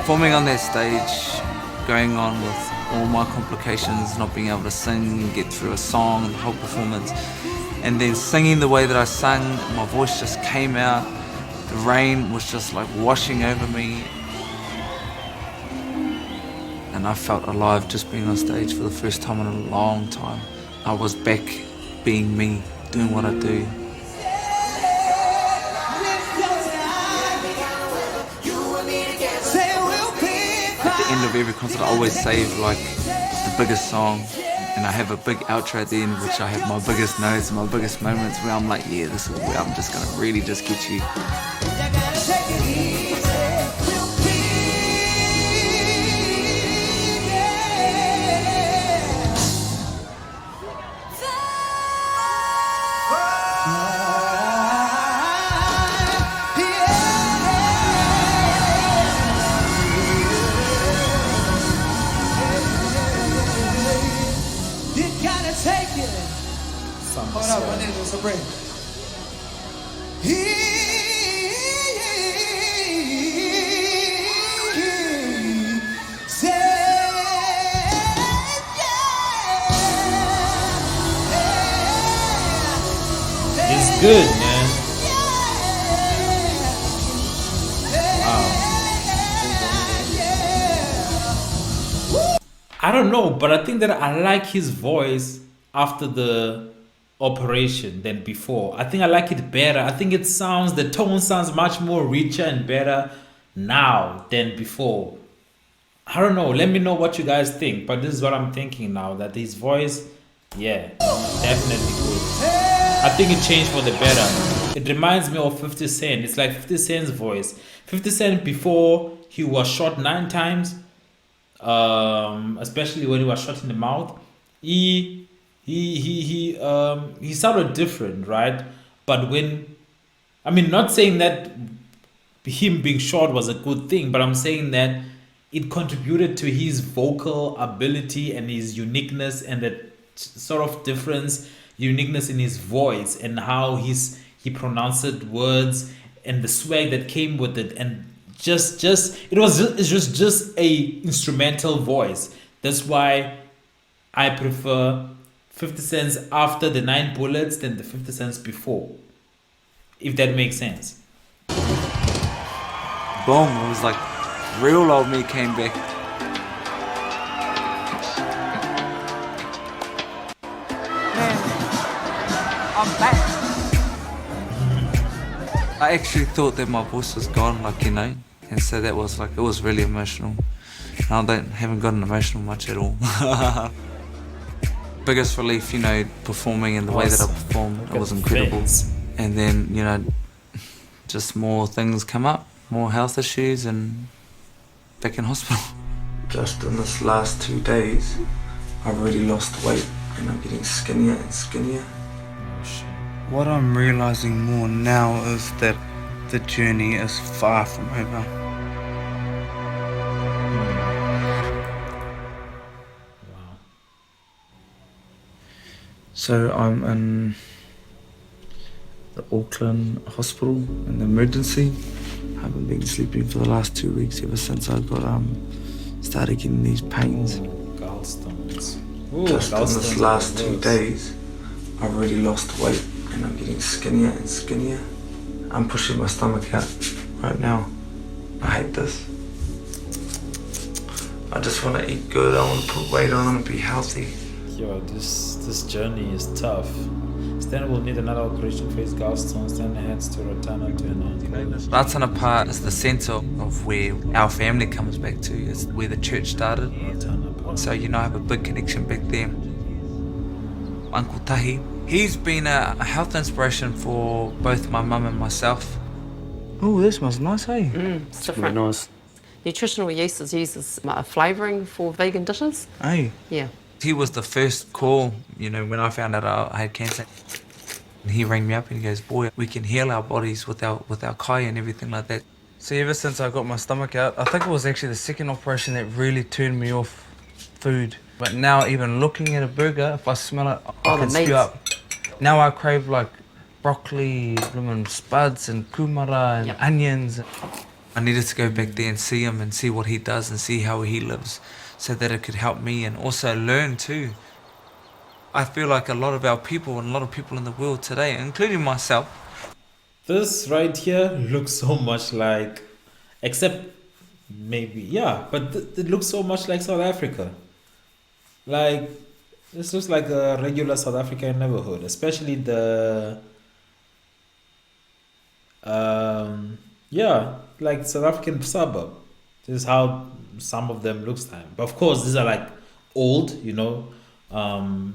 Performing on that stage, going on with all my complications, not being able to sing, get through a song, the whole performance, and then singing the way that I sang, my voice just came out, the rain was just like washing over me, and I felt alive just being on stage for the first time in a long time. I was back being me, doing what I do. At the end of every concert I always save like the biggest song, and I have a big outro at the end which I have my biggest notes and my biggest moments where I'm like, yeah, this is where I'm just gonna really just get you. Hold up, my name is a break. It's good, man. Wow. I don't know, but I think that I like his voice after the operation than before. I think I like it better. I think the tone sounds much more richer and better now than before. I don't know. Let me know what you guys think. But this is what I'm thinking now, that his voice, yeah, definitely good. I think it changed for the better. It reminds me of 50 Cent. It's like 50 Cent's voice. 50 Cent before, he was shot 9 times, especially when he was shot in the mouth. He sounded different, right? But not saying that him being short was a good thing, but I'm saying that it contributed to his vocal ability and his uniqueness and that sort of uniqueness in his voice and how he pronounced words and the swag that came with it, and it's just a instrumental voice. That's why I prefer 50 Cents after the 9 bullets than the 50 Cents before, if that makes sense. Boom, it was like real old me came back. Man, I'm back. I actually thought that my voice was gone, and so that was it was really emotional. And I haven't gotten emotional much at all. Biggest relief, performing in the way that I performed, it was incredible. And then, just more things come up, more health issues, and back in hospital. Just in this last 2 days, I've really lost weight, and I'm getting skinnier and skinnier. What I'm realizing more now is that the journey is far from over. So I'm in the Auckland hospital in the emergency. I haven't been sleeping for the last 2 weeks ever since I got started getting these pains. Gallstones. Just in this last 2 days, I've really lost weight and I'm getting skinnier and skinnier. I'm pushing my stomach out right now. I hate this. I just want to eat good, I want to put weight on, I want to be healthy. Yo, this journey is tough. Stan will need another operation for his gallstones, then heads to Ratana to another. Ratana Park is the centre of where our family comes back to. It's where the church started. So I have a big connection back there. Uncle Tahi, he's been a health inspiration for both my mum and myself. Oh, this smells nice, hey? It's different. Really nice. Nutritional yeast uses flavouring for vegan dishes. Hey. Yeah. He was the first call, when I found out I had cancer. He rang me up and he goes, boy, we can heal our bodies with our kai and everything like that. So ever since I got my stomach out, I think it was actually the second operation that really turned me off food. But now even looking at a burger, if I smell it, I can spew up. Now I crave broccoli, spuds and kumara and onions. I needed to go back there and see him and see what he does and see how he lives so that it could help me and also learn too. I feel like a lot of our people and a lot of people in the world today, including myself, This right here looks so much like, except maybe, yeah, but it looks so much like South Africa. Like, this looks like a regular South African neighborhood, especially yeah, like South African suburb. This is how some of them looks like. But of course, these are like old, you know.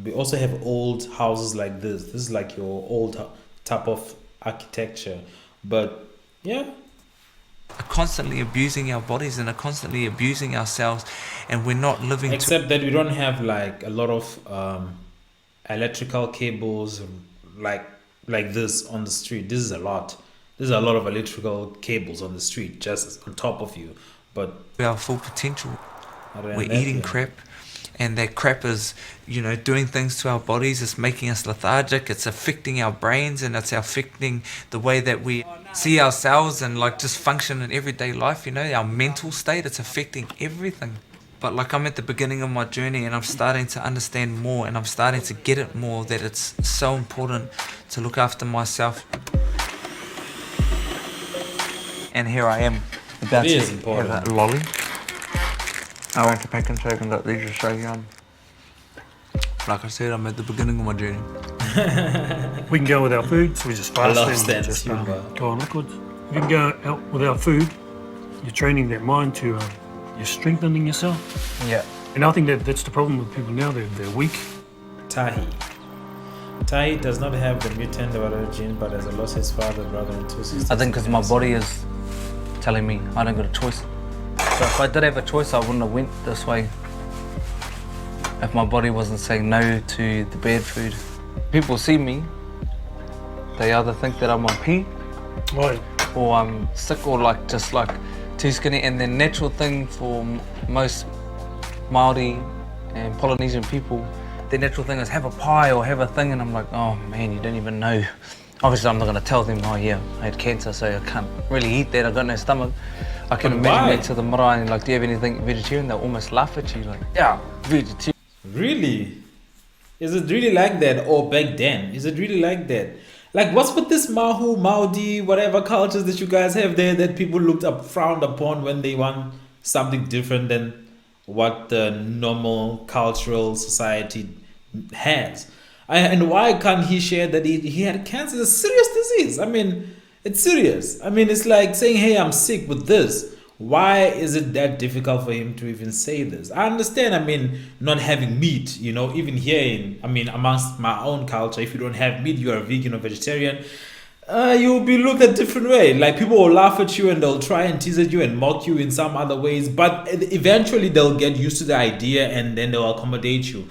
We also have old houses like this. This is like your old type of architecture. But yeah, are constantly abusing our bodies and are constantly abusing ourselves, and we're not living except that we don't have like a lot of electrical cables like this on the street. This is a lot. There's a lot of electrical cables on the street just on top of you. But to our full potential. other than We're that, eating yeah. crap, and that crap is, you know, doing things to our bodies. It's making us lethargic. It's affecting our brains, and it's affecting the way that we see ourselves and like just function in everyday life. You know, our mental state. It's affecting everything. But like I'm at the beginning of my journey, and I'm starting to understand more, and I'm starting to get it more that it's so important to look after myself. And here I am about It to is important. have a lolly. I went to Pack and Shake and got these to show you. Like I said, I'm at the beginning of my journey. We can go with our food, so we just I fast love and Stan's just humour. go on liquids. We can go out with our food. You're training that mind to, you're strengthening yourself. Yeah. And I think that's the problem with people now. They're weak. Tahi. Tahi does not have the mutant origin, but has lost his father, brother, and two sisters. I think because my body is telling me I don't got a choice. So if I did have a choice, I wouldn't have went this way. If my body wasn't saying no to the bad food. People see me, they either think that I'm on pee, Right. or I'm sick, or like just like too skinny. And the natural thing for most Māori and Polynesian people, the natural thing is have a pie or have a thing, and I'm like, oh man, you don't even know. Obviously I'm not going to tell them, oh yeah, I had cancer, so I can't really eat that, I got no stomach. I can But imagine why? that to the marae, and like, do you have anything vegetarian? They'll almost laugh at you like, yeah, vegetarian. Really? Is it really like that? Or back then? Is it really like that? Like, what's with this Mahu, Maudi, whatever cultures that you guys have there that people frowned upon when they want something different than what the normal cultural society has? And why can't he share that he had cancer? It's a serious disease. I mean, it's serious. I mean, it's like saying, hey, I'm sick with this. Why is it that difficult for him to even say this? I understand, I mean, not having meat, you know, even here amongst my own culture, if you don't have meat, you are a vegan or vegetarian, you'll be looked at different way. Like, people will laugh at you and they'll try and tease at you and mock you in some other ways, but eventually they'll get used to the idea and then they'll accommodate you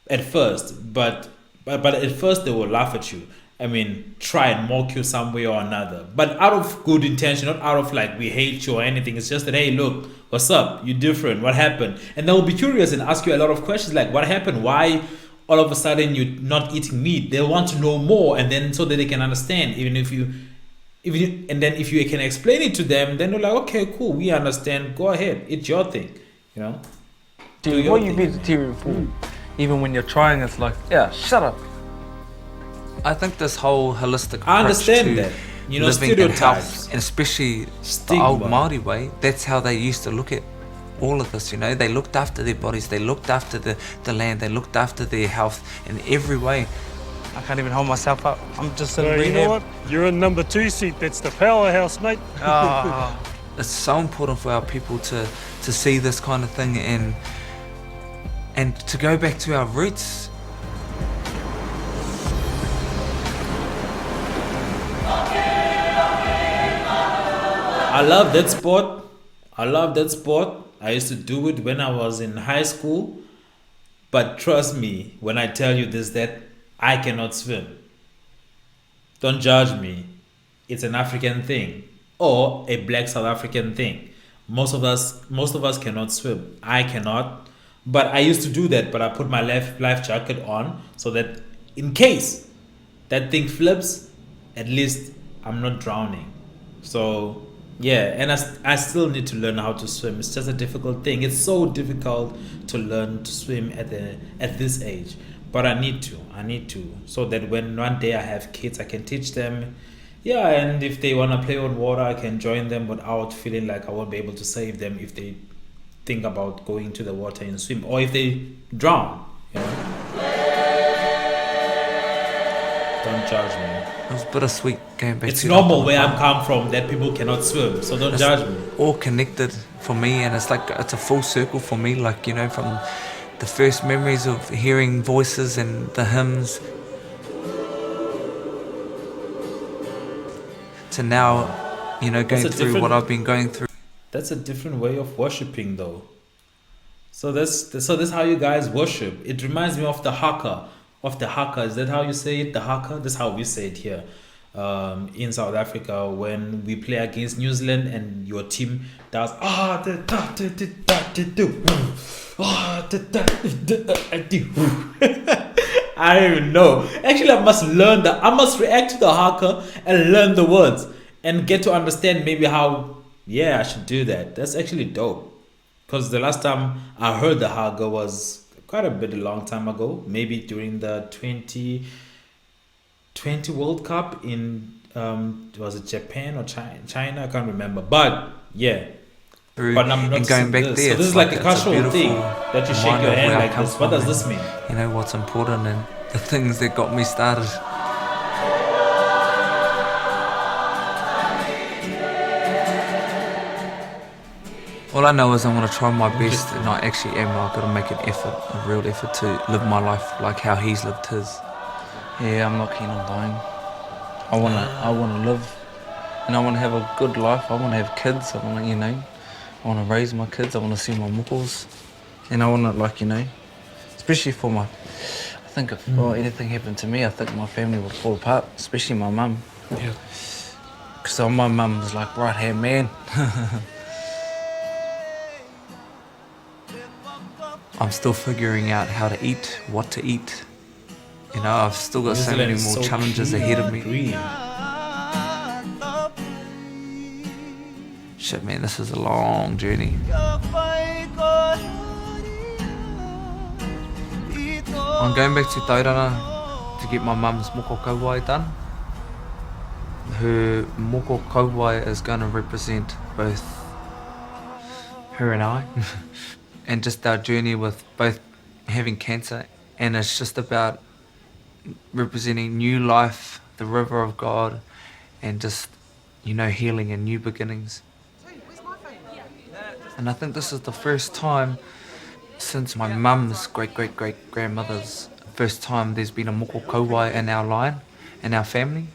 at first. But at first they will laugh at you. I mean, try and mock you some way or another. But out of good intention, not out of like, we hate you or anything. It's just that, hey, look, what's up? You're different. What happened? And they'll be curious and ask you a lot of questions like, what happened? Why all of a sudden you're not eating meat? They'll want to know more, and then so that they can understand. If you can explain it to them, then they're like, okay, cool, we understand. Go ahead, it's your thing, you know. Do your What are you thing. vegetarian for? Even when you're trying, it's like, yeah, shut up. I think this whole holistic I approach understand to that. You know, living in stereotypes. health, and especially Stigma. the old Māori way, that's how they used to look at all of this, you know. They looked after their bodies, they looked after the land, they looked after their health in every way. I can't even hold myself up. I'm just So in you know what? You're in number 2 seat. That's the powerhouse, mate. It's so important for our people to see this kind of thing and to go back to our roots. I love that sport. I used to do it when I was in high school. But trust me when I tell you this, that I cannot swim. Don't judge me. It's an African thing or a black South African thing. Most of us cannot swim. I cannot. But I used to do that, but I put my life jacket on so that in case that thing flips, at least I'm not drowning. So Yeah, and I still need to learn how to swim. It's just a difficult thing. It's so difficult to learn to swim at this age. But I need to, so that when one day I have kids, I can teach them. Yeah, and if they want to play on water, I can join them without feeling like I won't be able to save them if they think about going to the water and swim, or if they drown. You know? Don't judge me. It was bittersweet going back It's to normal where I'm come from that people cannot swim, so don't judge me. all connected for me, and it's like it's a full circle for me, like, you know, from the first memories of hearing voices and the hymns to now, you know, going That's a through what different- I've been going through. That's a different way of worshiping, though. So that's how you guys worship. It reminds me of the haka. Is that how you say it? The haka. That's how we say it here, in South Africa, when we play against New Zealand and your team does I don't even know. Actually, I must learn that. I must react to the haka and learn the words and get to understand maybe how. Yeah, I should do that. That's actually dope. Because the last time I heard the haka was quite a long time ago. Maybe during the 2020 World Cup in was it Japan or China? I can't remember. But yeah. Through But I'm not and going back this. there. So this it's is like a it's cultural beautiful thing that you shake reminder your of hand where I like come this. What from does this and, mean? You know, what's important and the things that got me started. All I know is I'm going to try my best, and I actually am. I've got to make an effort, a real effort to live my life like how he's lived his. Yeah, I'm not keen on dying. I want to live, and I want to have a good life. I want to have kids. I want to, you know, I want to raise my kids. I want to see my muckles, and I want to, like, you know, especially for my. I think if anything happened to me, I think my family would fall apart, especially my mum. Yeah. Because my mum's like right hand man. I'm still figuring out how to eat, what to eat. You know, I've still got New so Zealand many is more so challenges clean, ahead of me. green. Shit, man, this is a long journey. I'm going back to Tauranga to get my mum's moko kauwai done. Her moko kauwai is going to represent both her and I, and just our journey with both having cancer, and it's just about representing new life, the river of God, and just, you know, healing and new beginnings. And I think this is the first time since my mum's great-great-great-grandmother's first time there's been a moko kauwai in our line, in our family.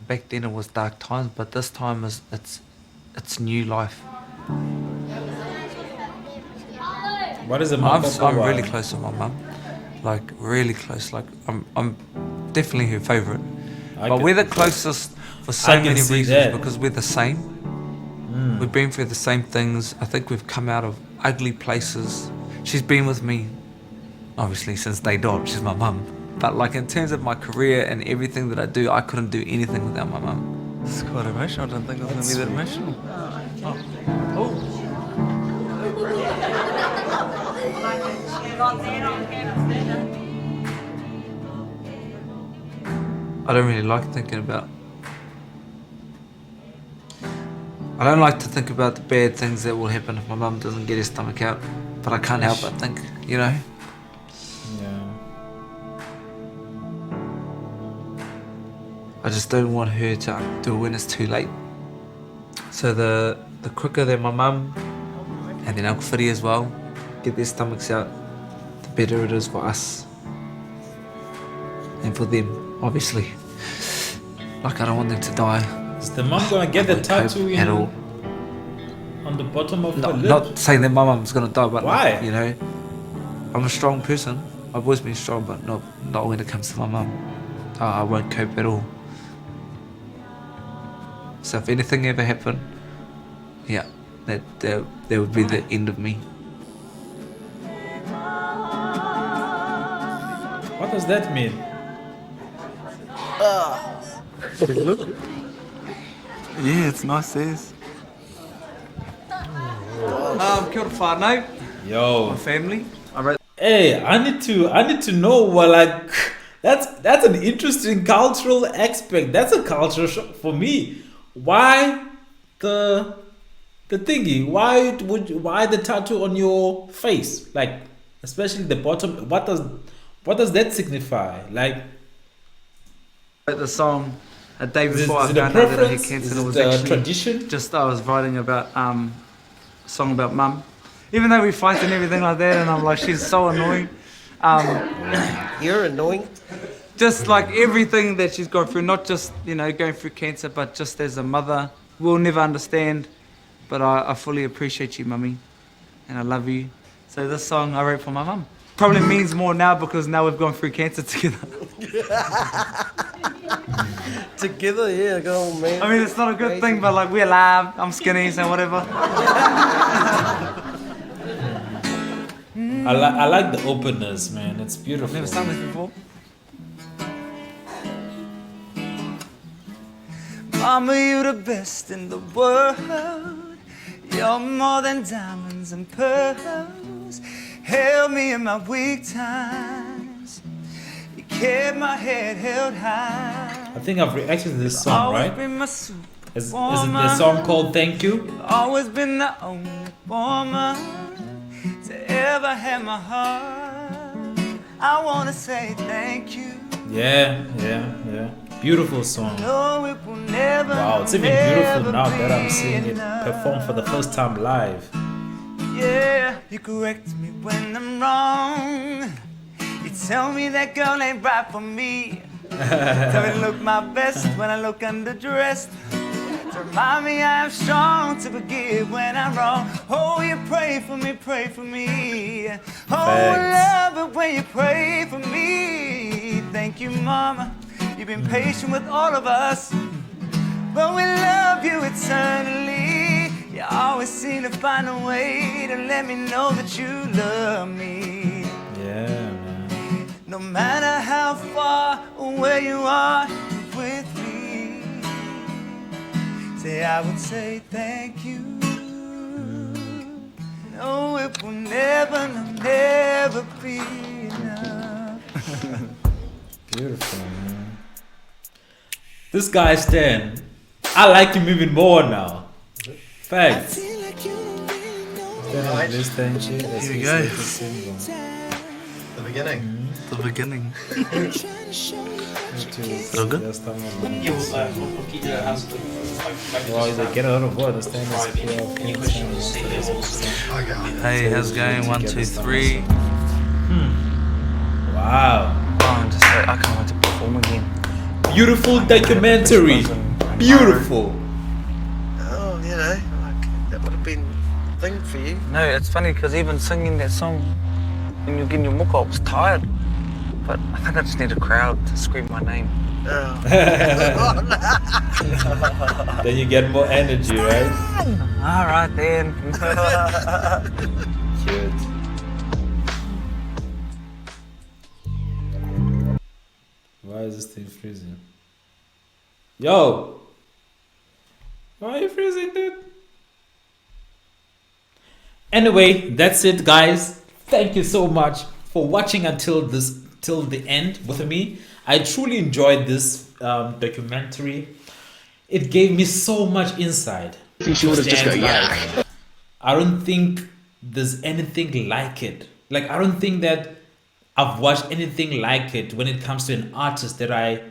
Back then it was dark times, but this time it's new life. What is a I'm moko really close to my mum, like really close. Like I'm definitely her favourite. But we're the closest for so I can many see reasons that. because we're the same. We've been through the same things. I think we've come out of ugly places. She's been with me, obviously, since day dot. She's my mum. But like in terms of my career and everything that I do, I couldn't do anything without my mum. It's quite emotional. I didn't think it was going to be that emotional. I don't really like thinking about. I don't like to think about the bad things that will happen if my mum doesn't get her stomach out. But I can't help but think, you know. Yeah. I just don't want her to do it when it's too late. So the quicker that my mum and then Uncle Whitty as well get their stomachs out, the better it is for us. And for them, obviously. Like, I don't want them to die. Is the mom gonna get the tattoo at all. on the bottom of her Not, lip? not saying that my mum's gonna die, but Why? like, you know, I'm a strong person. I've always been strong, but not when it comes to my mum. I won't cope at all. So if anything ever happened, yeah, that would be the end of me. What does that mean? Yeah, it's nice as. Kia ora whānau, Yo. my family. I wrote Hey, I need to know. Well, like, that's an interesting cultural aspect. That's a culture shock for me. Why the thingy? Why the tattoo on your face? Like, especially the bottom. What does that signify? Like, the song a day is before I it a found out that I had preference? cancer. Is It was it a actually tradition? just I was writing about a song about mum. Even though we fight and everything like that, and I'm like, she's so annoying. You're annoying. Just like everything that she's gone through, not just, you know, going through cancer, but just as a mother. We'll never understand, but I fully appreciate you, mummy, and I love you. So this song I wrote for my mum. Probably means more now because now we've gone through cancer together. Together, yeah, go on, man. I mean, it's not a good thing, but like we're alive. I'm skinny, so whatever. I like the openness, man. It's beautiful. Never sung this before. Mama, you're the best in the world. You're more than diamonds and pearls. Held me in my weak times. You kept my head held high. I think I've reacted to this song, Always right? been my Is it the song called Thank You? Always been the only woman to ever have my heart. I wanna say thank you. Yeah. Beautiful song. No, it will never. Wow, it's even never beautiful now that I'm be seeing it enough. performed for the first time live. Yeah, you correct me when I'm wrong. You tell me that girl ain't right for me. Tell me to look my best when I look underdressed. To remind me I am strong to forgive when I'm wrong. Oh, you pray for me, pray for me. Oh, Thanks. love it when you pray for me. Thank you, Mama. You've been patient with all of us. But we love you eternally. You always seem to find a way to let me know that you love me. Yeah, man. No matter how far away you are with me. Say I would say thank you. No, it will never, no, never be enough. Beautiful, man. This guy Stan, I like him even more now. Thanks. Let's thank you. Here we go. The beginning. The beginning. So good. Well, get a lot of word. The Stan is Hey, how's it going? 1, 2, 3. Wow. I'm just like, I can't wait to perform again. Beautiful documentary. Beautiful. Oh, you know, like, that would have been a thing for you. No, it's funny because even singing that song when you're getting your muck, I was tired. But I think I just need a crowd to scream my name. Oh. Then you get more energy, right? All right then. Cute. Why is this thing freezing? Yo! Why are you freezing, dude? Anyway, that's it, guys. Thank you so much for watching till the end with me. I truly enjoyed this documentary. It gave me so much insight. I think she would have just go, Stan's yeah. life. I don't think there's anything like it. Like, I don't think that I've watched anything like it when it comes to an artist that I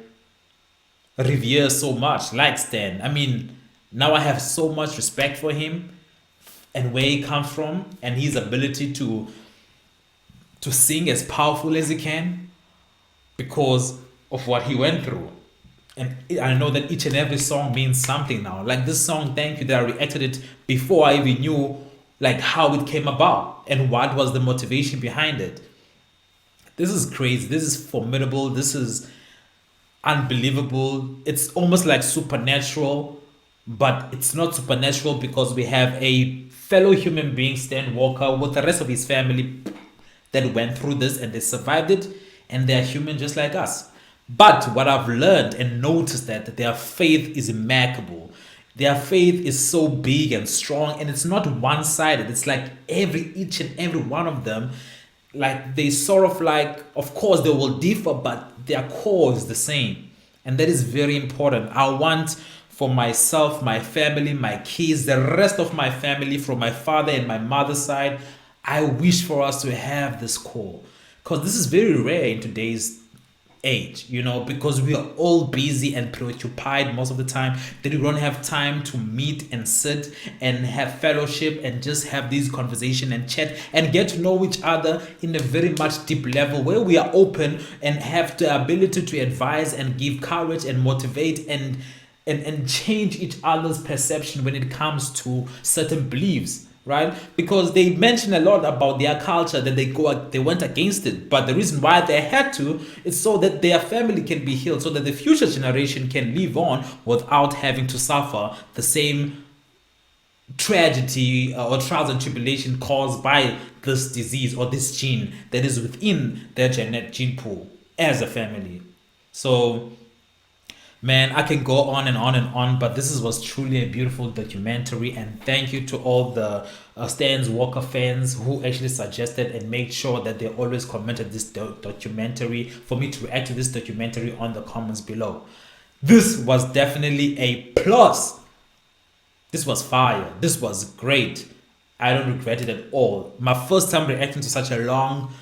revere so much, like Stan. I mean, now I have so much respect for him and where he comes from and his ability to sing as powerful as he can because of what he went through. And I know that each and every song means something now. Like this song, Thank You, that I reacted it before I even knew like how it came about and what was the motivation behind it. This is crazy. This is formidable. This is unbelievable. It's almost like supernatural, but it's not supernatural because we have a fellow human being, Stan Walker, with the rest of his family that went through this and they survived it, and they're human just like us. But what I've learned and noticed that their faith is impeccable. their faith is so big and strong, and it's not one-sided. It's like each and every one of them, like they sort of like, of course they will differ, but their core is the same. And that is very important. I want for myself, my family, my kids, the rest of my family from my father and my mother's side, I wish for us to have this core, because this is very rare in today's age, you know, because we are all busy and preoccupied most of the time, that we don't have time to meet and sit and have fellowship and just have these conversation and chat and get to know each other in a very much deep level, where we are open and have the ability to advise and give courage and motivate and change each other's perception when it comes to certain beliefs, right? Because they mention a lot about their culture, that they went against it, but the reason why they had to is so that their family can be healed, so that the future generation can live on without having to suffer the same tragedy or trials and tribulation caused by this disease or this gene that is within their gene pool as a family. So man, I can go on and on and on, but was truly a beautiful documentary. And thank you to all the Stans Walker fans who actually suggested and made sure that they always commented this documentary for me to react to this documentary on the comments below. This was definitely a plus. This was fire. This was great. I don't regret it at all. My first time reacting to such a long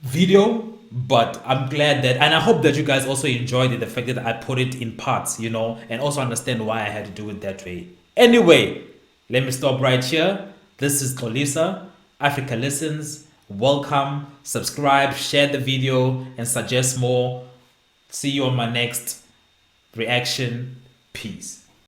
video, but I'm glad that, and I hope that you guys also enjoyed it, the fact that I put it in parts, you know, and also understand why I had to do it that way. Anyway, let me stop right here. This is Xolisa, Africa Listens. Welcome, subscribe, share the video, and suggest more. See you on my next reaction. Peace.